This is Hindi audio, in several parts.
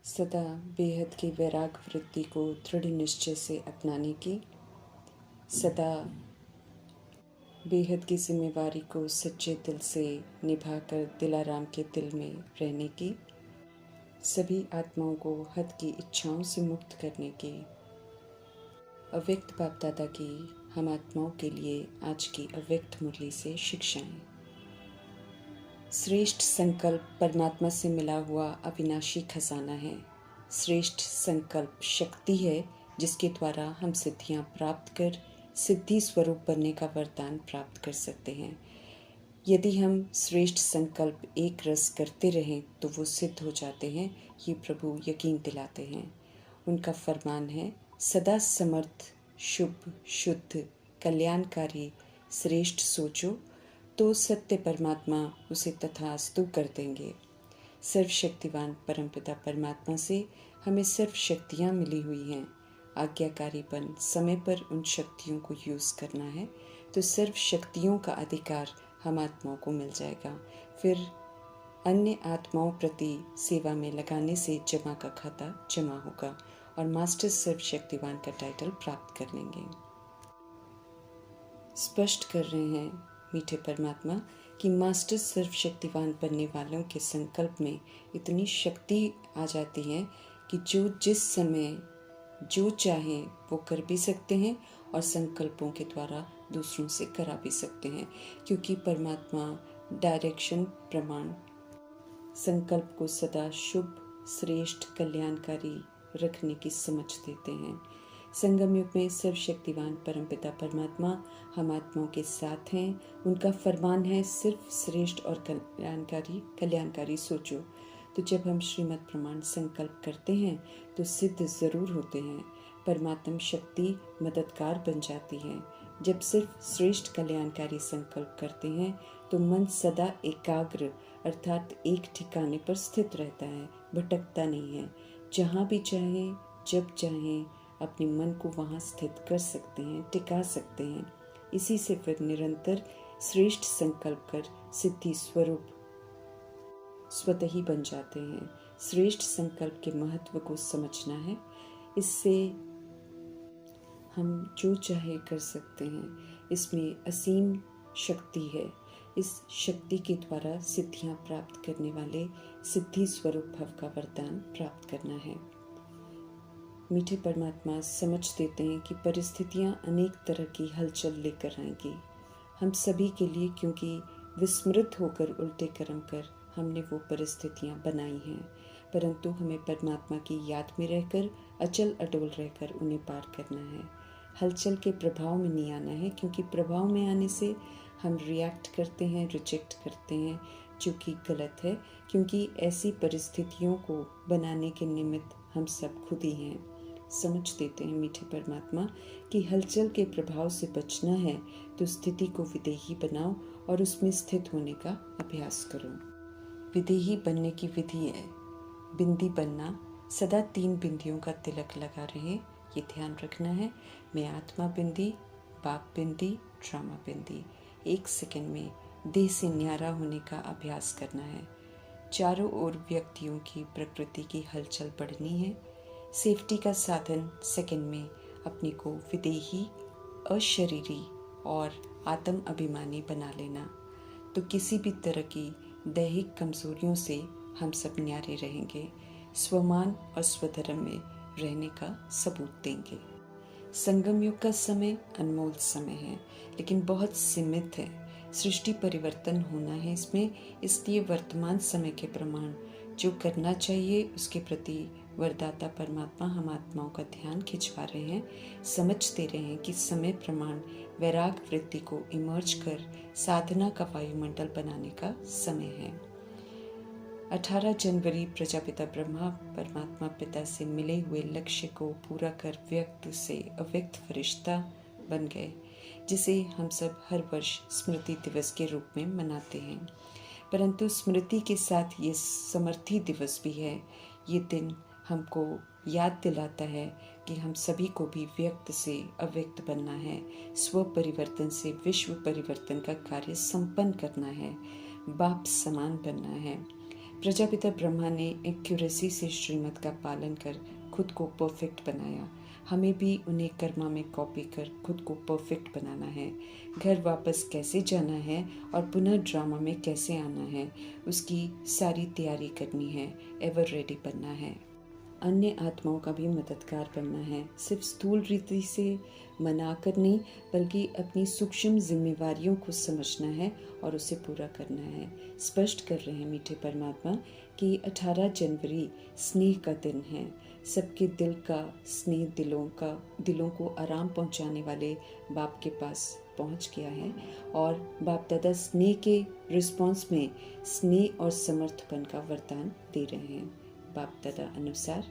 सदा बेहद की वैराग वृत्ति को दृढ़ निश्चय से अपनाने की, सदा बेहद की जिम्मेवारी को सच्चे दिल से निभाकर दिलाराम के दिल में रहने की, सभी आत्माओं को हद की इच्छाओं से मुक्त करने की, अव्यक्त बाप दादा की हम आत्माओं के लिए आज की अव्यक्त मुरली से शिक्षाएं। श्रेष्ठ संकल्प परमात्मा से मिला हुआ अविनाशी खजाना है। श्रेष्ठ संकल्प शक्ति है जिसके द्वारा हम सिद्धियां प्राप्त कर सिद्धि स्वरूप बनने का वरदान प्राप्त कर सकते हैं। यदि हम श्रेष्ठ संकल्प एक रस करते रहें तो वो सिद्ध हो जाते हैं, ये प्रभु यकीन दिलाते हैं। उनका फरमान है, सदा समर्थ, शुभ, शुद्ध, कल्याणकारी, श्रेष्ठ सोचो तो सत्य परमात्मा उसे तथास्तु कर देंगे। सर्वशक्तिवान परमपिता परमात्मा से हमें सर्व शक्तियाँ मिली हुई हैं। आज्ञाकारीपन समय पर उन शक्तियों को यूज़ करना है तो सर्व शक्तियों का अधिकार हम आत्माओं को मिल जाएगा। फिर अन्य आत्माओं प्रति सेवा में लगाने से जमा का खाता जमा होगा और मास्टर सर्वशक्तिवान का टाइटल प्राप्त कर लेंगे। स्पष्ट कर रहे हैं मीठे परमात्मा कि मास्टर सर्वशक्तिवान बनने वालों के संकल्प में इतनी शक्ति आ जाती है कि जो जिस समय जो चाहे वो कर भी सकते हैं और संकल्पों के द्वारा दूसरों से करा भी सकते हैं, क्योंकि परमात्मा डायरेक्शन प्रमाण संकल्प को सदा शुभ, श्रेष्ठ, कल्याणकारी रखने की समझ देते हैं। संगम युग में सर्वशक्तिवान परमपिता परमात्मा हम आत्माओं के साथ हैं। उनका फरमान है, सिर्फ श्रेष्ठ और कल्याणकारी सोचो। तो जब हम श्रीमद् प्रमाण संकल्प करते हैं तो सिद्ध ज़रूर होते हैं। परमात्म शक्ति मददगार बन जाती है। जब सिर्फ श्रेष्ठ कल्याणकारी संकल्प करते हैं तो मन सदा एकाग्र अर्थात एक ठिकाने पर स्थित रहता है, भटकता नहीं है। जहाँ भी चाहें, जब चाहें अपने मन को वहाँ स्थित कर सकते हैं, टिका सकते हैं। इसी से फिर निरंतर श्रेष्ठ संकल्प कर सिद्धि स्वरूप स्वतः ही बन जाते हैं। श्रेष्ठ संकल्प के महत्व को समझना है। इससे हम जो चाहे कर सकते हैं। इसमें असीम शक्ति है। इस शक्ति के द्वारा सिद्धियां प्राप्त करने वाले सिद्धि स्वरूप भव का वरदान प्राप्त करना है। मीठे परमात्मा समझ देते हैं कि परिस्थितियां अनेक तरह की हलचल लेकर आएंगी हम सभी के लिए, क्योंकि विस्मृत होकर उल्टे कर्म कर हमने वो परिस्थितियां बनाई हैं। परंतु हमें परमात्मा की याद में रहकर अचल अडोल रहकर उन्हें पार करना है। हलचल के प्रभाव में नहीं आना है, क्योंकि प्रभाव में आने से हम रिएक्ट करते हैं, रिजेक्ट करते हैं, जो कि गलत है। क्योंकि ऐसी परिस्थितियों को बनाने के निमित्त हम सब खुद ही हैं। समझ देते हैं मीठे परमात्मा कि हलचल के प्रभाव से बचना है तो स्थिति को विदेही बनाओ और उसमें स्थित होने का अभ्यास करो। विदेही बनने की विधि है बिंदी बनना। सदा 3 बिंदियों का तिलक लगा रहे, ये ध्यान रखना है। मैं आत्मा बिंदी, बाप बिंदी, ड्रामा बिंदी। 1 सेकंड में देह से न्यारा होने का अभ्यास करना है। चारों ओर व्यक्तियों की प्रकृति की हलचल बढ़नी है। सेफ्टी का साधन सेकंड में अपने को विदेही, अशरीरी और आत्म अभिमानी बना लेना, तो किसी भी तरह की दैहिक कमजोरियों से हम सब न्यारे रहेंगे, स्वमान और स्वधर्म में रहने का सबूत देंगे। संगम युग का समय अनमोल समय है, लेकिन बहुत सीमित है। सृष्टि परिवर्तन होना है इसमें, इसलिए वर्तमान समय के प्रमाण जो करना चाहिए उसके प्रति वरदाता परमात्मा हम आत्माओं का ध्यान खिंचवा रहे हैं। समझ दे रहे हैं कि समय प्रमाण वैराग वृत्ति को इमर्ज कर साधना का वायुमंडल बनाने का समय है। 18 जनवरी प्रजापिता ब्रह्मा परमात्मा पिता से मिले हुए लक्ष्य को पूरा कर व्यक्त से अव्यक्त फरिश्ता बन गए, जिसे हम सब हर वर्ष स्मृति दिवस के रूप में मनाते हैं। परंतु स्मृति के साथ ये समर्थी दिवस भी है। ये दिन हमको याद दिलाता है कि हम सभी को भी व्यक्त से अव्यक्त बनना है, स्व परिवर्तन से विश्व परिवर्तन का कार्य संपन्न करना है, बाप समान बनना है। प्रजापिता ब्रह्मा ने एक्यूरेसी से श्रीमत का पालन कर खुद को परफेक्ट बनाया। हमें भी उन्हें कर्मा में कॉपी कर खुद को परफेक्ट बनाना है। घर वापस कैसे जाना है और पुनः ड्रामा में कैसे आना है, उसकी सारी तैयारी करनी है। एवर रेडी बनना है। अन्य आत्माओं का भी मददगार बनना है। सिर्फ स्थूल रीति से मनाकर नहीं, बल्कि अपनी सूक्ष्म जिम्मेवारियों को समझना है और उसे पूरा करना है। स्पष्ट कर रहे हैं मीठे परमात्मा कि 18 जनवरी स्नेह का दिन है। सबके दिल का स्नेह दिलों को आराम पहुंचाने वाले बाप के पास पहुंच गया है और बाप दादा स्नेह के रिस्पॉन्स में स्नेह और समर्थपन का वरदान दे रहे हैं। बाप दादा अनुसार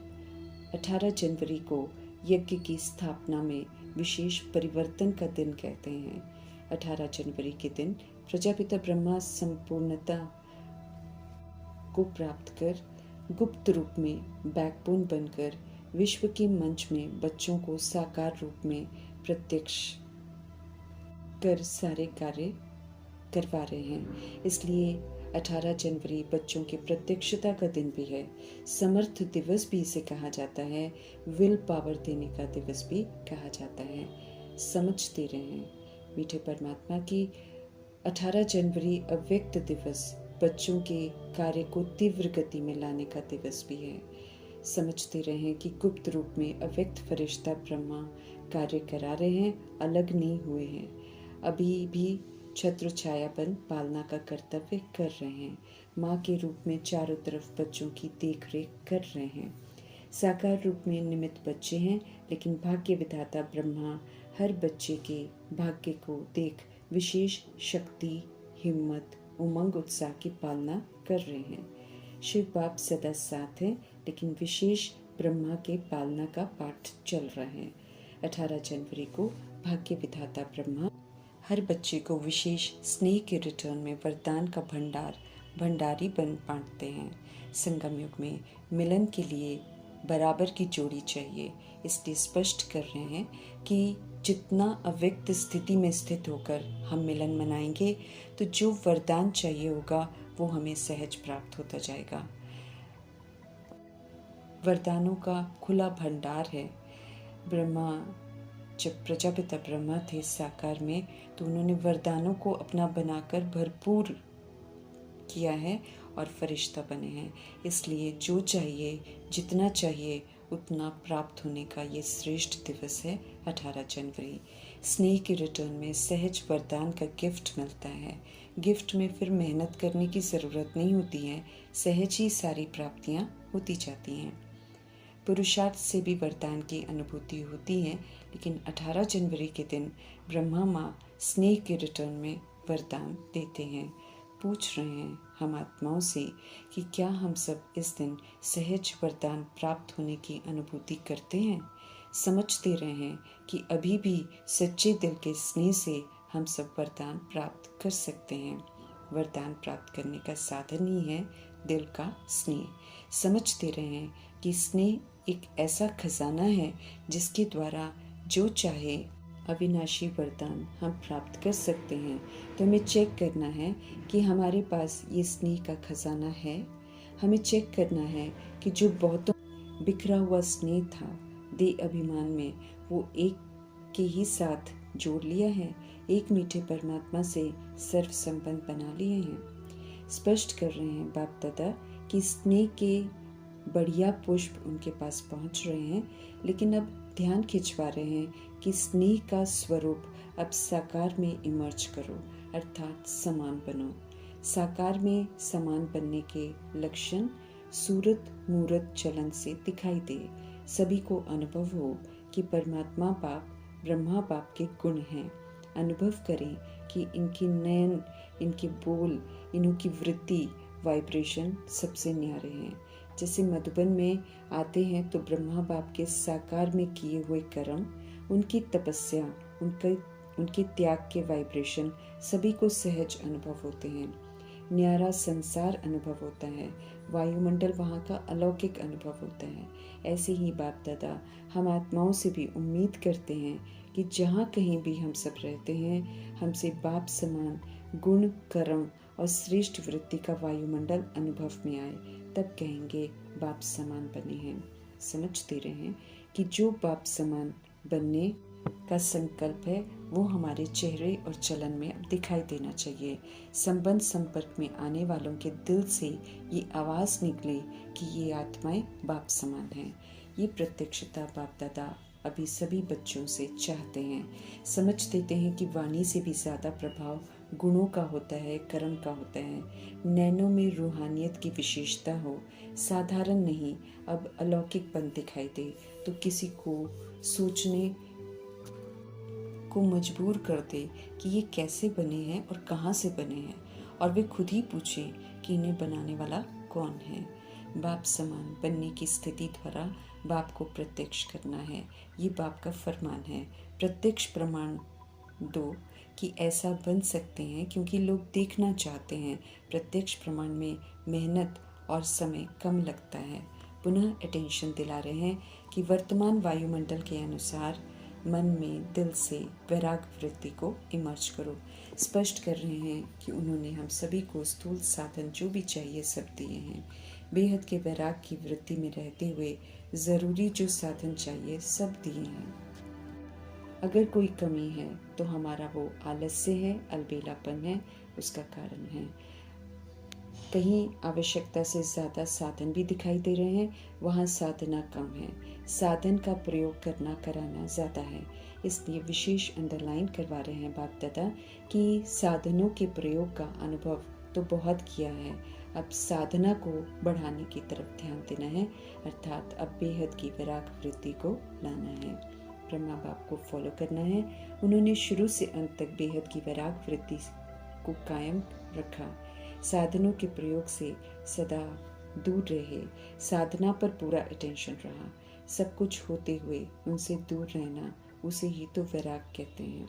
18 जनवरी को यज्ञ की स्थापना में विशेष परिवर्तन का दिन कहते हैं। 18 जनवरी के दिन प्रजापिता ब्रह्मा संपूर्णता को प्राप्त कर गुप्त रूप में बैकबोन बनकर विश्व के मंच में बच्चों को साकार रूप में प्रत्यक्ष कर सारे कार्य करवा रहे हैं। इसलिए 18 जनवरी बच्चों की प्रत्यक्षता का दिन भी है। समर्थ दिवस भी इसे कहा जाता है। विल पावर देने का दिवस भी कहा जाता है। समझते रहें मीठे परमात्मा की 18 जनवरी अव्यक्त दिवस बच्चों के कार्य को तीव्र गति में लाने का दिवस भी है। समझते रहें कि गुप्त रूप में अव्यक्त फरिश्ता ब्रह्मा कार्य करा रहे हैं, अलग नहीं हुए हैं। अभी भी छत्र छायापन पालना का कर्तव्य कर रहे हैं। माँ के रूप में चारों तरफ बच्चों की देख रेख कर रहे हैं। साकार रूप में निमित्त बच्चे हैं, लेकिन भाग्य विधाता ब्रह्मा हर बच्चे के भाग्य को देख विशेष शक्ति, हिम्मत, उमंग, उत्साह की पालना कर रहे हैं। शिव बाप सदा साथ हैं, लेकिन विशेष ब्रह्मा के पालना का पाठ चल रहा है। 18 जनवरी को भाग्य विधाता ब्रह्मा हर बच्चे को विशेष स्नेह के रिटर्न में वरदान का भंडारी बन बांटते हैं। संगम युग में मिलन के लिए बराबर की जोड़ी चाहिए, इसलिए स्पष्ट कर रहे हैं कि जितना अव्यक्त स्थिति में स्थित होकर हम मिलन मनाएंगे तो जो वरदान चाहिए होगा वो हमें सहज प्राप्त होता जाएगा। वरदानों का खुला भंडार है। ब्रह्मा जब प्रजापिता ब्रह्मा थे साकार में, तो उन्होंने वरदानों को अपना बनाकर भरपूर किया है और फरिश्ता बने हैं। इसलिए जो चाहिए, जितना चाहिए उतना प्राप्त होने का ये श्रेष्ठ दिवस है 18 जनवरी। स्नेह के रिटर्न में सहज वरदान का गिफ्ट मिलता है। गिफ्ट में फिर मेहनत करने की ज़रूरत नहीं होती है, सहज ही सारी प्राप्तियाँ होती जाती हैं। पुरुषार्थ से भी वरदान की अनुभूति होती है, लेकिन 18 जनवरी के दिन ब्रह्मा माँ स्नेह के रिटर्न में वरदान देते हैं। पूछ रहे हैं हम आत्माओं से कि क्या हम सब इस दिन सहज वरदान प्राप्त होने की अनुभूति करते हैं। समझते रहे हैं कि अभी भी सच्चे दिल के स्नेह से हम सब वरदान प्राप्त कर सकते हैं। वरदान प्राप्त करने का साधन ही है दिल का स्नेह। समझते रहें कि स्नेह एक ऐसा खजाना है जिसके द्वारा जो चाहे अविनाशी वरदान हम प्राप्त कर सकते हैं। तो हमें चेक करना है कि हमारे पास ये स्नेह का खजाना है। हमें चेक करना है कि जो बहुतों बिखरा हुआ स्नेह था दे अभिमान में, वो एक के ही साथ जोड़ लिया है, एक मीठे परमात्मा से सर्व संपन्न बना लिए हैं। स्पष्ट कर रहे हैं बाप दादा कि स्नेह के बढ़िया पुष्प उनके पास पहुंच रहे हैं, लेकिन अब ध्यान खिंचवा रहे हैं कि स्नेह का स्वरूप अब साकार में इमर्ज करो, अर्थात समान बनो। साकार में समान बनने के लक्षण सूरत मूरत चलन से दिखाई दे। सभी को अनुभव हो कि परमात्मा बाप ब्रह्मा बाप के गुण हैं। अनुभव करें कि इनकी नयन, इनके बोल, इनकी वृत्ति, वाइब्रेशन सबसे न्यारे हैं। जैसे मधुबन में आते हैं तो ब्रह्मा बाप के साकार में किए हुए कर्म, उनकी तपस्या, उनके त्याग के वाइब्रेशन सभी को सहज अनुभव होते हैं। न्यारा संसार अनुभव होता है, वायुमंडल वहाँ का अलौकिक अनुभव होता है। ऐसे ही बाप दादा हम आत्माओं से भी उम्मीद करते हैं कि जहाँ कहीं भी हम सब रहते हैं, हमसे बाप समान गुण, कर्म और श्रेष्ठ वृत्ति का वायुमंडल अनुभव में आए, तब कहेंगे बाप समान बने हैं। समझते रहें कि जो बाप समान बनने का संकल्प है वो हमारे चेहरे और चलन में अब दिखाई देना चाहिए। संबंध संपर्क में आने वालों के दिल से ये आवाज़ निकले कि ये आत्माएं बाप समान हैं। ये प्रत्यक्षता बाप दादा अभी सभी बच्चों से चाहते हैं। समझ देते हैं कि वाणी से भी ज़्यादा प्रभाव गुणों का होता है, कर्म का होता है। नैनों में रूहानियत की विशेषता हो, साधारण नहीं, अब अलौकिकपन दिखाई दे तो किसी को सोचने को मजबूर कर दे कि ये कैसे बने हैं और कहाँ से बने हैं, और वे खुद ही पूछें कि इन्हें बनाने वाला कौन है। बाप समान बनने की स्थिति द्वारा बाप को प्रत्यक्ष करना है, ये बाप का फरमान है। प्रत्यक्ष प्रमाण दो कि ऐसा बन सकते हैं क्योंकि लोग देखना चाहते हैं। प्रत्यक्ष प्रमाण में मेहनत और समय कम लगता है। पुनः अटेंशन दिला रहे हैं कि वर्तमान वायुमंडल के अनुसार मन में दिल से वैराग वृत्ति को इमर्ज करो। स्पष्ट कर रहे हैं कि उन्होंने हम सभी को स्थूल साधन जो भी चाहिए सब दिए हैं। बेहद के वैराग की वृत्ति में रहते हुए ज़रूरी जो साधन चाहिए सब दिए हैं। अगर कोई कमी है तो हमारा वो आलस्य है, अलबेलापन है, उसका कारण है। कहीं आवश्यकता से ज़्यादा साधन भी दिखाई दे रहे हैं, वहाँ साधना कम है। साधन का प्रयोग करना कराना ज़्यादा है, इसलिए विशेष अंडरलाइन करवा रहे हैं बाप दादा कि साधनों के प्रयोग का अनुभव तो बहुत किया है, अब साधना को बढ़ाने की तरफ ध्यान देना है, अर्थात अब बेहद की वैराग वृत्ति को लाना है। ब्रह्मा बाप को फॉलो करना है। उन्होंने शुरू से अंत तक बेहद की वैराग वृत्ति को कायम रखा। साधनों के प्रयोग से सदा दूर रहे, साधना पर पूरा अटेंशन रहा। सब कुछ होते हुए उनसे दूर रहना, उसे ही तो वैराग कहते हैं।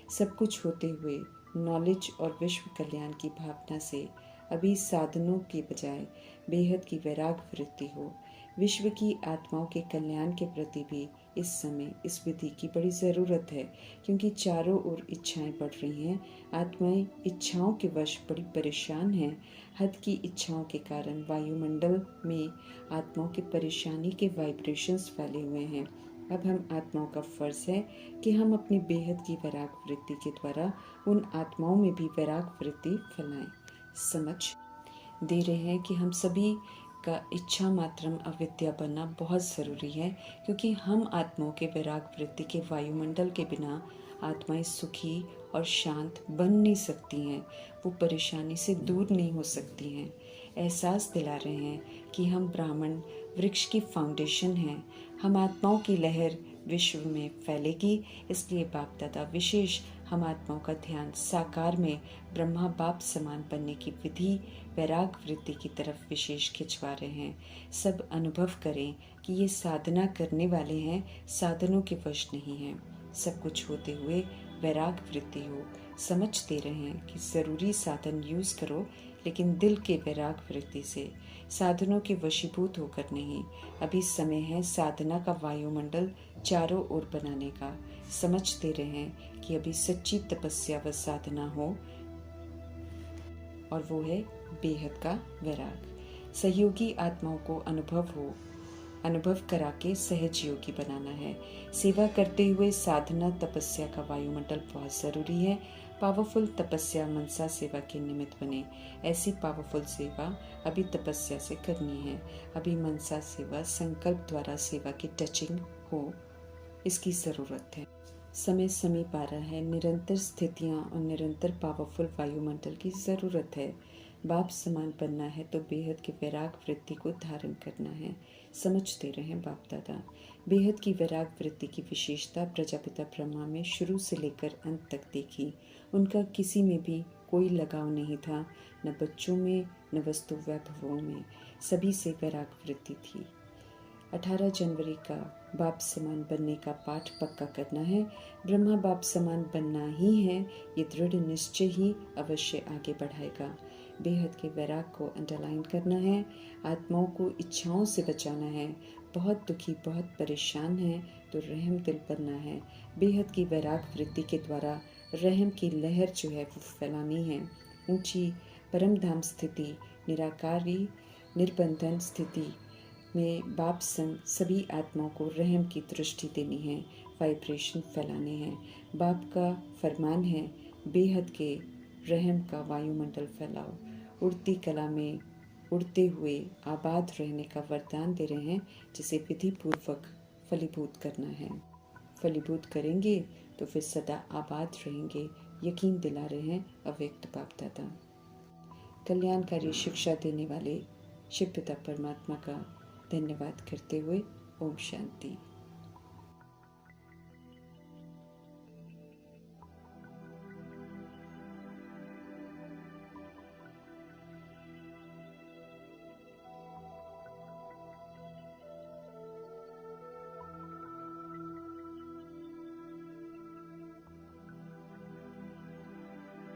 सब कुछ होते हुए नॉलेज और विश्व कल्याण की भावना से अभी साधनों के बजाय बेहद की वैराग वृत्ति हो। विश्व की आत्माओं के कल्याण के प्रति भी इस समय इस विधि की बड़ी ज़रूरत है, क्योंकि चारों ओर इच्छाएं बढ़ रही हैं। आत्माएं इच्छाओं के वश बड़ी परेशान हैं। हद की इच्छाओं के कारण वायुमंडल में आत्माओं की परेशानी के वाइब्रेशंस फैले हुए हैं। अब हम आत्माओं का फ़र्ज़ है कि हम अपनी बेहद की वैराग वृत्ति के द्वारा उन आत्माओं में भी वैराग वृत्ति फैलाएं। समझ दे रहे हैं कि हम सभी का इच्छा मात्रम अविद्या बनना बहुत ज़रूरी है, क्योंकि हम आत्माओं के वैराग वृत्ति के वायुमंडल के बिना आत्माएं सुखी और शांत बन नहीं सकती हैं, वो परेशानी से दूर नहीं हो सकती हैं। एहसास दिला रहे हैं कि हम ब्राह्मण वृक्ष की फाउंडेशन हैं। हम आत्माओं की लहर विश्व में फैलेगी, इसलिए बाप दादा विशेष हम आत्माओं का ध्यान साकार में ब्रह्मा बाप समान बनने की विधि वैराग वृत्ति की तरफ विशेष खिंचवा रहे हैं। सब अनुभव करें कि ये साधना करने वाले हैं, साधनों के वश नहीं हैं। सब कुछ होते हुए वैराग वृत्ति हो। समझ दे रहे हैं कि ज़रूरी साधन यूज़ करो, लेकिन दिल के वैराग वृत्ति से, साधनों के वशीभूत होकर नहीं। अभी समय है साधना का वायुमंडल चारों ओर बनाने का। समझ दे रहे हैं कि अभी सच्ची तपस्या व साधना हो, और वो है बेहद का वैराग। सहयोगी आत्माओं को अनुभव करा के सहज योगी बनाना है। सेवा करते हुए साधना तपस्या का वायुमंडल बहुत ज़रूरी है। पावरफुल तपस्या मनसा सेवा के निमित्त बने। ऐसी पावरफुल सेवा अभी तपस्या से करनी है। अभी मनसा सेवा संकल्प द्वारा सेवा की टचिंग हो, इसकी ज़रूरत है। समय समीप आ रहा है। निरंतर स्थितियाँ और निरंतर पावरफुल वायुमंडल की ज़रूरत है। बाप समान बनना है तो बेहद की वैराग वृत्ति को धारण करना है। समझ दे रहे हैं बाप दादा। बेहद की वैराग वृत्ति की विशेषता प्रजापिता ब्रह्मा में शुरू से लेकर अंत तक देखी। उनका किसी में भी कोई लगाव नहीं था, न बच्चों में न वस्तु वैभवों में। सभी से वैराग वृत्ति थी। 18 जनवरी का बाप समान बनने का पाठ पक्का करना है। ब्रह्मा बाप समान बनना ही है, ये दृढ़ निश्चय ही अवश्य आगे बढ़ाएगा। बेहद के वैराग को अंडरलाइन करना है। आत्माओं को इच्छाओं से बचाना है। बहुत दुखी बहुत परेशान है तो रहम दिल बनना है। बेहद की वैराग वृत्ति के द्वारा रहम की लहर जो है वो फैलानी है। ऊंची परम धाम स्थिति, निराकारी निर्बंधन स्थिति में बाप संग सभी आत्माओं को रहम की दृष्टि देनी है, वाइब्रेशन फैलाने हैं। बाप का फरमान है, बेहद के रहम का वायुमंडल फैलाओ। उड़ती कला में उड़ते हुए आबाद रहने का वरदान दे रहे हैं, जिसे विधि पूर्वक फलीभूत करना है। फलीभूत करेंगे तो फिर सदा आबाद रहेंगे, यकीन दिला रहे हैं अव्यक्त बाप दादा। कल्याणकारी शिक्षा देने वाले शिव पिता परमात्मा का धन्यवाद करते हुए ओम शांति।